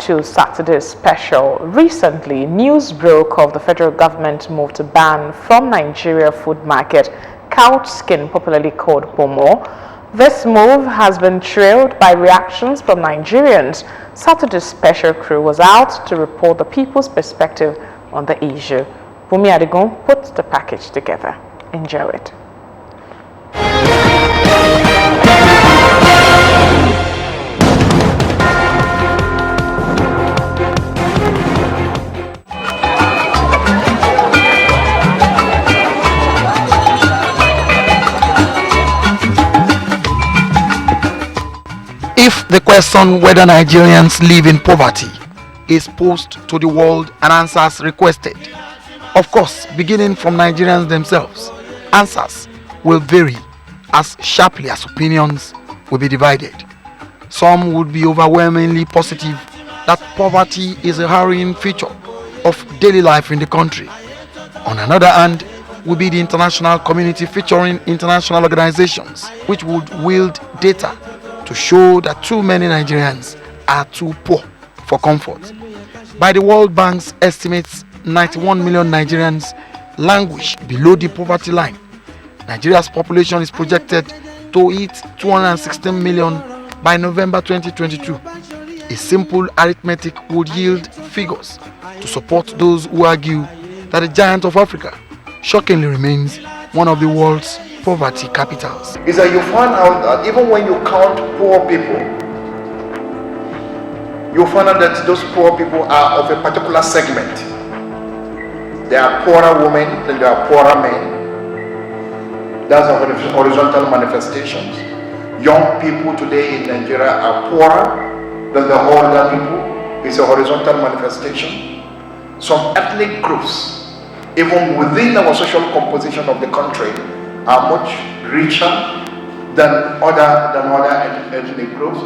to Saturday's special. Recently, news broke of the federal government move to ban from Nigeria food market couch skin, popularly called pomo. This move has been trailed by reactions from Nigerians. Saturday's special crew was out to report the people's perspective on the issue. Bumi Adigun put the package together. Enjoy it. If the question whether Nigerians live in poverty is posed to the world and answers requested, of course, beginning from Nigerians themselves, answers will vary as sharply as opinions will be divided. Some would be overwhelmingly positive that poverty is a harrowing feature of daily life in the country. On another hand, will be the international community featuring international organizations which would wield data to show that too many Nigerians are too poor for comfort. By the World Bank's estimates, 91 million Nigerians languish below the poverty line. Nigeria's population is projected to hit 216 million by November 2022. A simple arithmetic would yield figures to support those who argue that the giant of Africa shockingly remains one of the world's poverty capitals. Is that you find out that even when you count poor people, you find out that those poor people are of a particular segment. There are poorer women than there are poorer men. That's a horizontal manifestations. Young people today in Nigeria are poorer than the older people. It's a horizontal manifestation. Some ethnic groups, even within our social composition of the country, are much richer than other ethnic groups.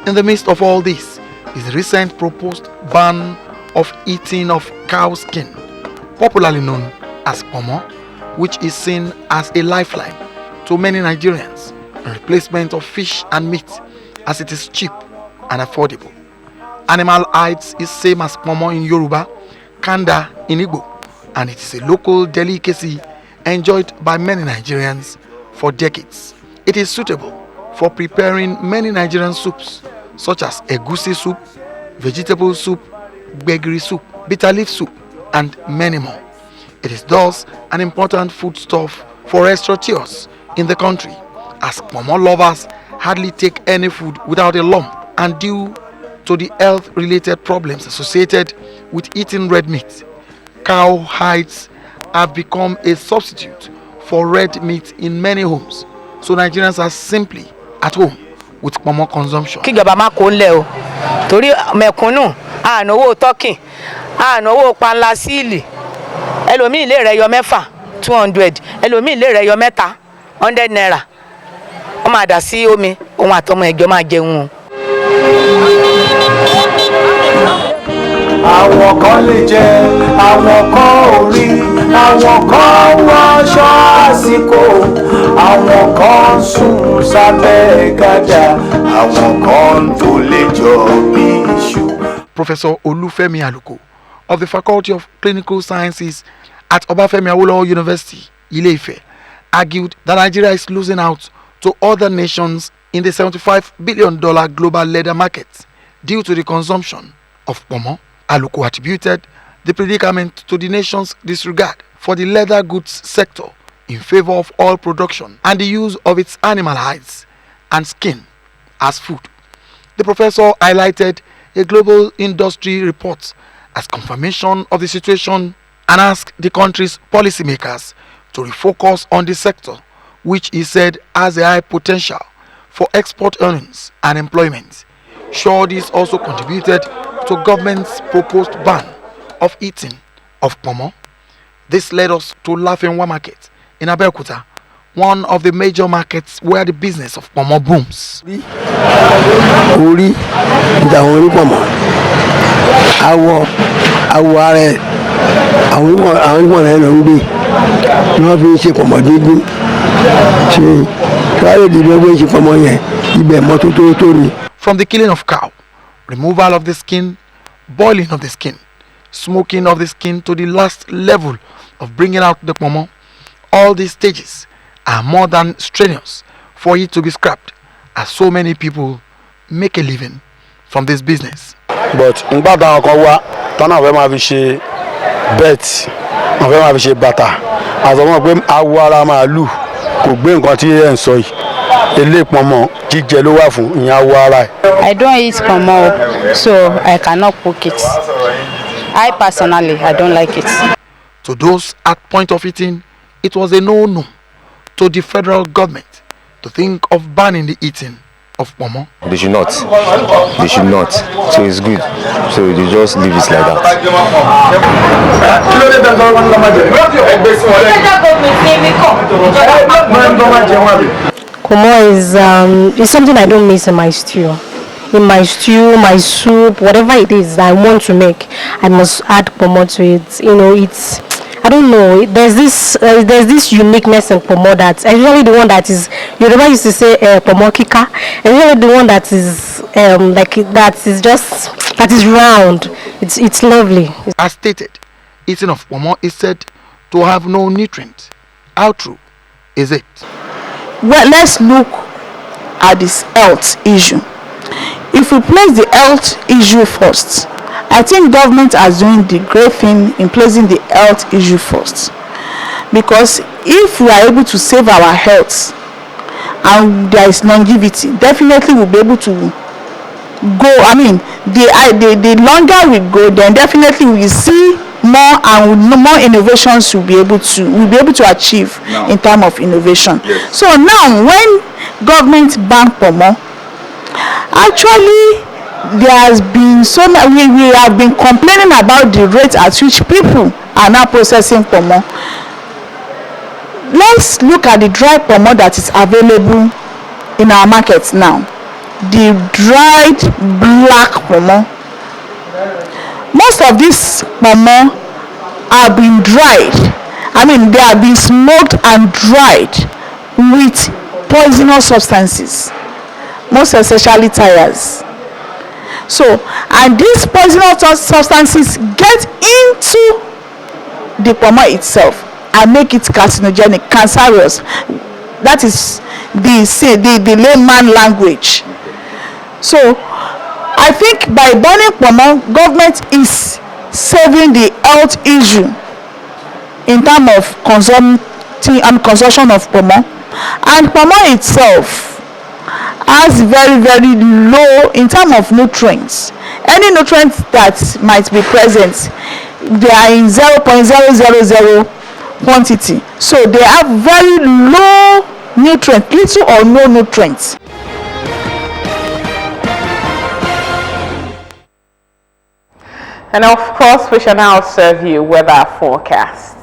In the midst of all this is the recent proposed ban of eating of cow skin, popularly known as pomo, which is seen as a lifeline to many Nigerians in replacement of fish and meat, as it is cheap and affordable. Animal hides is same as pomo in Yoruba, kanda in Igbo, and it is a local delicacy enjoyed by many Nigerians for decades. It is suitable for preparing many Nigerian soups such as egusi soup, vegetable soup, gbegiri soup, bitter leaf soup, and many more. It is thus an important foodstuff for restaurateurs in the country, as pomo lovers hardly take any food without a lump, and due to the health-related problems associated with eating red meat, cow hides have become a substitute for red meat in many homes, so Nigerians are simply at home with pomo consumption. Kíjọba má kó ńlẹ̀ o, torí mẹ̀kúnnù ànáwó tọ́kì, ànáwó panla síìlì, ẹlòmíì lè rẹ̀ yọ mẹ́fà 200, ẹlòmíì lè rẹ̀ yọ mẹ́ta 100 naira. Wọ́n máa dà sí omi, òun àtọmọ ẹ̀jọ́ máa jẹun o. Àwọn kan lè jẹ, àwọn kan ò rí, àwọn kan wọṣọ àsìkò, àwọn kan sùn sábẹ́ gàdá, àwọn kan tó lè jọ bí iṣu. Professor Olufemi Aluko of the Faculty of Clinical Sciences at Obafemi Awolowo University, Ile-Ife, argued that Nigeria is losing out to other nations in the $75 billion global leather market due to the consumption of pomo. Aluko attributed the predicament to the nation's disregard for the leather goods sector in favor of oil production and the use of its animal hides and skin as food. The professor highlighted a global industry report as confirmation of the situation and asked the country's policymakers to refocus on the sector, which he said has a high potential for export earnings and employment. Sure, this also contributed to government's proposed ban of eating of pomo. This led us to Lafenwa Market in Abeokuta, one of the major markets where the business of pomo booms. awọ ara ẹ̀ àwọn ìmọ̀ rẹ̀ ló ń gbé ni wọ́n fi ń ṣe pọ̀mọ́ dídín ṣe káyọ̀ ìdílé wọ́n ṣe pọ̀mọ́ yẹn ibẹ̀ mọ́tótó tó ni. From the killing of cow, removal of the skin, boiling of the skin, smoking of the skin to the last level of bringing out the pomo, all these stages are more than strenuous for it to be scrapped, as so many people make a living from this business. But nígbà táwọn kan wá tọ́nà fẹ́ máa fi ṣe bet wọ́n fẹ́ máa fi ṣe bàtà àtọ̀wọ́n pé awọ ara màálù kò gbé nǹkan tí ẹ̀ ń sọ yìí ilé pọnmọ jíjẹ ló wà fún ìyẹn awọ ara ẹ̀. I don't eat pomo, so I cannot cook it. I personally, I don't like it. To those at point of eating, it was a no-no to the federal government to think of banning the eating of pomo. They should not. So it's good. So they just leave it like that. Pomo is something I don't miss in my stew. In my stew, my soup, whatever it is I want to make, I must add pomo to it. You know, it's, I don't know, there's this uniqueness in pomo that, especially the one that is, Yoruba used to say pomo kika, especially the one that is that is round. It's lovely. As stated, eating of pomo is said to have no nutrients. How true is it? Well, let's look at this health issue. If we place the health issue first, I think government is doing the great thing in placing the health issue first. Because if we are able to save our health and there is longevity, definitely we'll be able to go. I mean, the longer we go, then definitely we will see more and more innovations we'll be able to achieve in terms of innovation. Yes. So now when government ban pomo, actually there has been we have been complaining about the rate at which people are now processing pomo. Let's look at the dry pomo that is available in our markets now. The dried black pomo. Most of these pomo are being dried. I mean, they are being smoked and dried with poisonous substances, most especially tires. So, and these poisonous substances get into the pomo itself and make it carcinogenic, cancerous. That is the layman language. So, I think by banning pomo, government is saving the health issue in terms of consumption of pomo, and pomo itself has very, very low in terms of nutrients. Any nutrients that might be present, they are in 0.000 quantity. So they have very low nutrients, little or no nutrients. And of course, we shall now serve you weather forecast.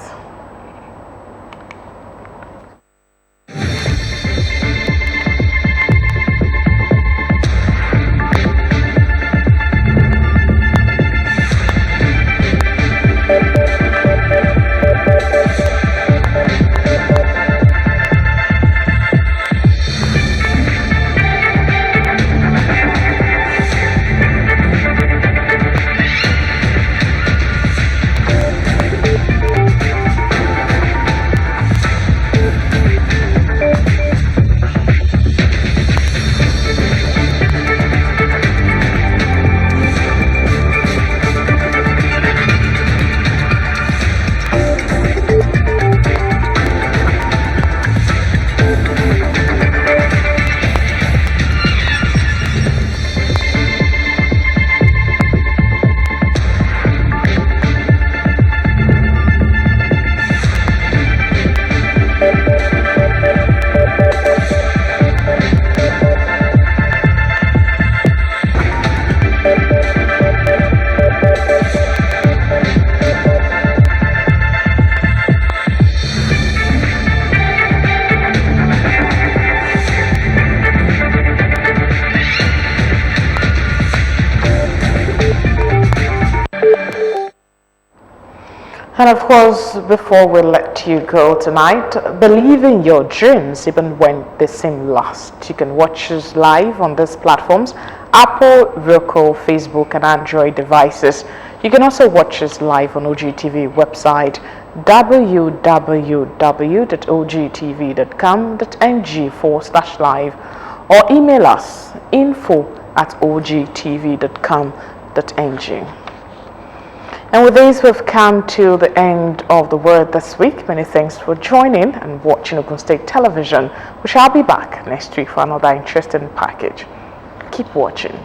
And of course, before we let you go tonight, believe in your dreams even when they seem lost. You can watch us live on these platforms: Apple, Roku, Facebook, and Android devices. You can also watch us live on OGTV website www.ogtv.com.ng/live, or email us info@ogtv.com.ng. And with this, we've come to the end of the word this week. Many thanks for joining and watching Ogun State Television. We shall be back next week for another interesting package. Keep watching.